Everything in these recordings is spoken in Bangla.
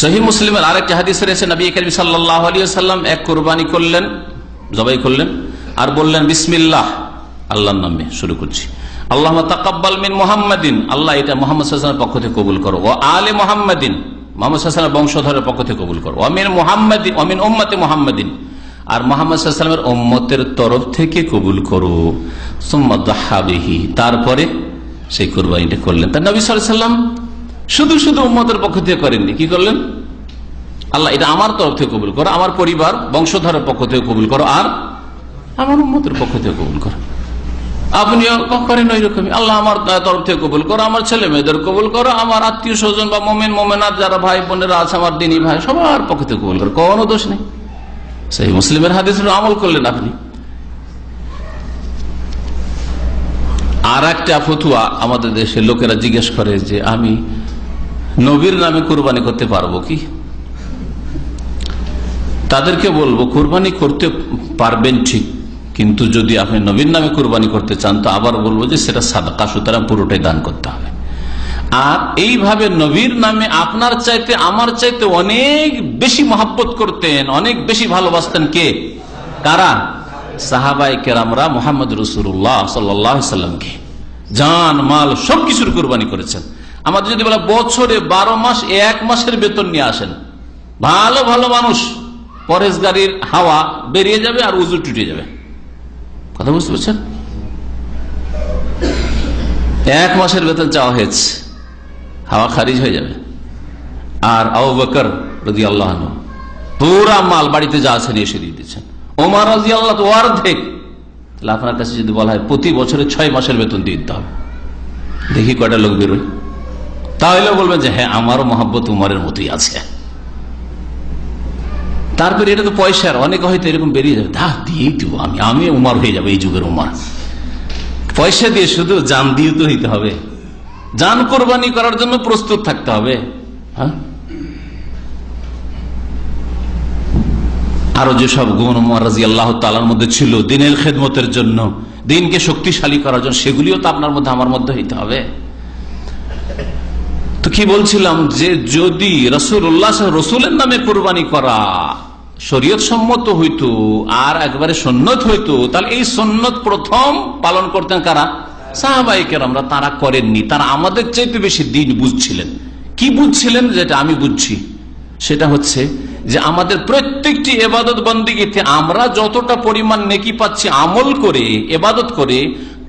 সহিহ মুসলিমের আরেকটা হাদিসে রয়েছে, নবী করিম সাল্লাল্লাহু আলাইহি ওয়াসাল্লাম এক কুরবানি করলেন, জবাই করলেন, আর বললেন বিসমিল্লাহ, আল্লাহর নামে শুরু করছি। আল্লাহুম্মা তাকাব্বাল মিন মুহাম্মাদিন, আল্লাহ এটা মুহাম্মদ সাল্লাল্লাহু আলাইহি ওয়াসাল্লামের পক্ষ থেকে কবুল করো। ওয়া আলে মুহাম্মাদিন, মুহাম্মদ সাল্লাল্লাহু আলাইহি ওয়াসাল্লামের বংশধরের পক্ষ থেকে কবুল করো। ওয়া মিন মুহাম্মাদিন ওয়া মিন উম্মতি মুহাম্মাদিন, আর মুহাম্মদ সাল্লাল্লাহু আলাইহি ওয়াসাল্লামের উম্মতের তরফ থেকে কবুল করো। সুম্মা দাহা বিহি, তারপরে সেই কুরবানিটা করলেন। তার নবী সাল্লাল্লাহু আলাইহি ওয়াসাল্লাম শুধু শুধু উম্মতের পক্ষ থেকে করেননি, কি করলেন? আল্লাহ এটা আমার তরফ থেকে কবুল করো, আমার পরিবার বংশধরের পক্ষ থেকে কবুল করো, আর আমার উম্মতের পক্ষ থেকে কবুল করো। আপনিও করেন ওই রকমই, আল্লাহ আমার তরফ থেকে কবুল করো, আমার ছেলে মেয়েদের কবুল করো, আমার আত্মীয় স্বজন বা মোমেন মোমেনাত যারা ভাই বোনেরা আছে আমার দিনী ভাই সবার পক্ষ থেকে কবুল করো, কোনো দোষ নেই। সেই মুসলিমের হাদিসের আমল করলেন আপনি। আর একটা ফতুয়া আমাদের দেশের লোকেরা জিজ্ঞেস করে যে আমি নবীর নামে কুরবানি করতে পারবো কি? তাদেরকে বলবো কুরবানি করতে পারবেন ঠিক, কিন্তু যদি আপনি নবীর নামে কুরবানি করতে চান তো আবার বলবো যে সেটা সাদকা, সুতরাং পুরোটাই দান করতে হবে। আর এইভাবে নবীর নামে আপনার চাইতে আমার চাইতে অনেক বেশি মহব্বত করতেন, অনেক বেশি ভালোবাসতেন কে? কারা? সাহাবায়ে কেরামরা মুহাম্মদ রাসূলুল্লাহ সাল্লাল্লাহু আলাইহি ওয়াসাল্লামকে জান মাল সবকিছুর কুরবানি করেছেন। আমাদের যদি বলা বছরে 12 মাস 1 মাসের বেতন নিয়ে আসেন, ভালো ভালো মানুষ পরেশগারির হাওয়া বেরিয়ে যাবে আর উজু টুটে যাবে, কথা বুঝতে পারছেন? 1 মাসের বেতন চাওয়া হয়েছে, হাওয়া খারিজ হয়ে যাবে। আর আবু বকর রাদিয়াল্লাহু আনহু পুরা মাল বাড়িতে যা আছে নিয়ে এসে দিয়ে দিচ্ছেন। ওমর রাদিয়াল্লাহু তো অর্ধেক। তাহলে আপনার কাছে যদি বলা হয় প্রতি বছরে 6 মাসের বেতন দিয়ে দিতে হবে, দেখি কয়টা লোক বেরোয়, তাহলে বলবেন যে হ্যাঁ আমারও মহব্বত উমরের মতোই আছে। তারপরে এটা তো পয়সার, অনেকে হয়তো এরকম বেরিয়ে যাবে, দিয়েই দেবো আমি উমর হয়ে যাবে, এই যুগের উমর। পয়সা দিয়ে শুধু জান দিয়ে তো হইতে হবে, জান কোরবানি করার জন্য প্রস্তুত থাকতে হবে। হ্যাঁ, আরো যেসব গুণ উমর রাদিয়াল্লাহু তাআলার মধ্যে ছিল দ্বীনের খেদমতের জন্য, দ্বীনকে শক্তিশালী করার জন্য, সেগুলিও তো আপনার মধ্যে আমার মধ্যে হইতে হবে। তো কি বলছিলাম যে যদি রসুলের নামে কুরবানি করা শরীয়ত সম্মত হইতো আর একবারে সুন্নত হইতো, তাহলে এই সুন্নত প্রথম পালন করতেন কারা? সাহাবায়ে কেরামরা। তারা করেননি, তারা আমাদের চাইতে বেশি দ্বীন বুঝছিলেন। কি বুঝছিলেন? যেটা আমি বুঝছি সেটা হচ্ছে যে আমাদের প্রত্যেকটি ইবাদত বন্দেগীতে আমরা যতটা পরিমাণ নেকি পাচ্ছি আমল করে, ইবাদত করে,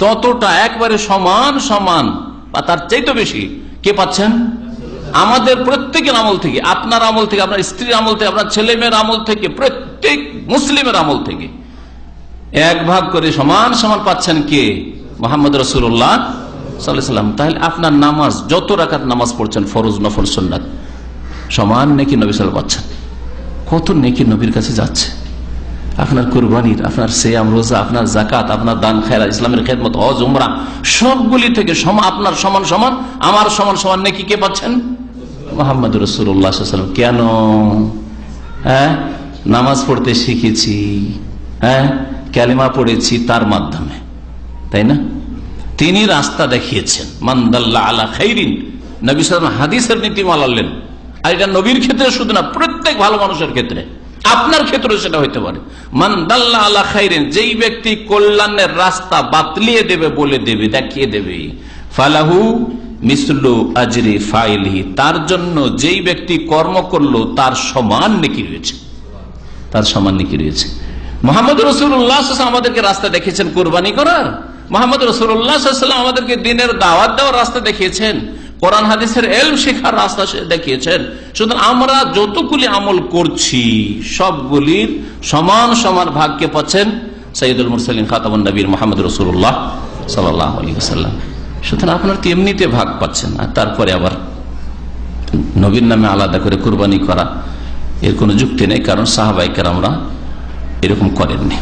ততটা একবারে সমান সমান বা তার চাইতে বেশি কে পাচ্ছেন? আমাদের প্রত্যেকের আমল থেকে, আপনার আমল থেকে, আপনার স্ত্রীর আমল থেকে, আপনার ছেলে মেয়ের আমল থেকে, প্রত্যেক মুসলিমের আমল থেকে 1 ভাগ করে সমান সমান পাচ্ছেন কে? মুহাম্মদ রাসূলুল্লাহ সাল্লাল্লাহু আলাইহি ওয়াসাল্লাম। তাহলে আপনার নামাজ, যত রাকাত নামাজ পড়ছেন ফরজ নফল সুন্নাত, সমান নেকি নবী সাল্লাল্লাহু আলাইহি ওয়াসাল্লাম পাচ্ছেন। কত নেকি নবীর কাছে যাচ্ছে। আপনার কুরবানির, আপনার সিয়াম রোজা, আপনার জাকাত, আপনার দান খেয়রাত, ইসলামের খেদমত, হজ উমরা, সবগুলি থেকে আপনার সমান সমান, আমার সমান সমান নেকি কে পাচ্ছেন? মুহাম্মদ রাসূলুল্লাহ সাল্লাল্লাহু আলাইহি ওয়াসাল্লাম। কেন? হ্যাঁ, নামাজ পড়তে শিখেছি, হ্যাঁ, কালিমা পড়েছি তার মাধ্যমে, তাই না? তিনি রাস্তা দেখিয়েছেন। মান দাল্লা আলা খাইরিন, নবী সাল্লাল্লাহু আলাইহি ওয়াসাল্লাম হাদিসের নীতিমালা আনলেন। আর এটা নবীর ক্ষেত্রে শুধু না, প্রত্যেক ভালো মানুষের ক্ষেত্রে, আপনার ক্ষেত্রে সেটা হইতে পারে। মান দাল্লা আলা খাইরিন, যেই ব্যক্তি কল্যাণের রাস্তা বাতলিয়ে দেবে, বলে দেবে, দেখিয়ে দেবে, ফালাহু মিসলু আজরি ফাইলিহি, তার জন্য যেই ব্যক্তি কর্ম করলো তার সমান নেকি রয়েছে, তার সমান নেকি রয়েছে। মুহাম্মদ রাসূলুল্লাহ সাল্লাল্লাহু আলাইহি ওয়াসাল্লাম আমাদেরকে রাস্তা দেখিয়েছেন কুরবানি করার। মুহাম্মদ রাসূলুল্লাহ সাল্লাল্লাহু আলাইহি ওয়াসাল্লাম আমাদেরকে দ্বীনের দাওয়াত দেওয়ার রাস্তা দেখিয়েছেন, কোরআন হাদিসের ইলম শেখার রাস্তা দেখিয়েছেন। সুতরাং আমরা যতগুলি আমল করছি সবগুলির সমান সমান ভাগকে পাচ্ছেন সাইয়্যিদুল মুরসালিন খাতামুন নবীর মুহাম্মদ রাসূলুল্লাহ সাল্লাল্লাহু আলাইহি ওয়াসাল্লাম। সুতরাং আপনার তো এমনিতে ভাগ পাচ্ছেন, আর তারপরে আবার নবীর নামে আলাদা করে কুরবানি করা এর কোনো যুক্তি নেই, কারণ সাহাবায়ে কেরামরা এরকম করেননি।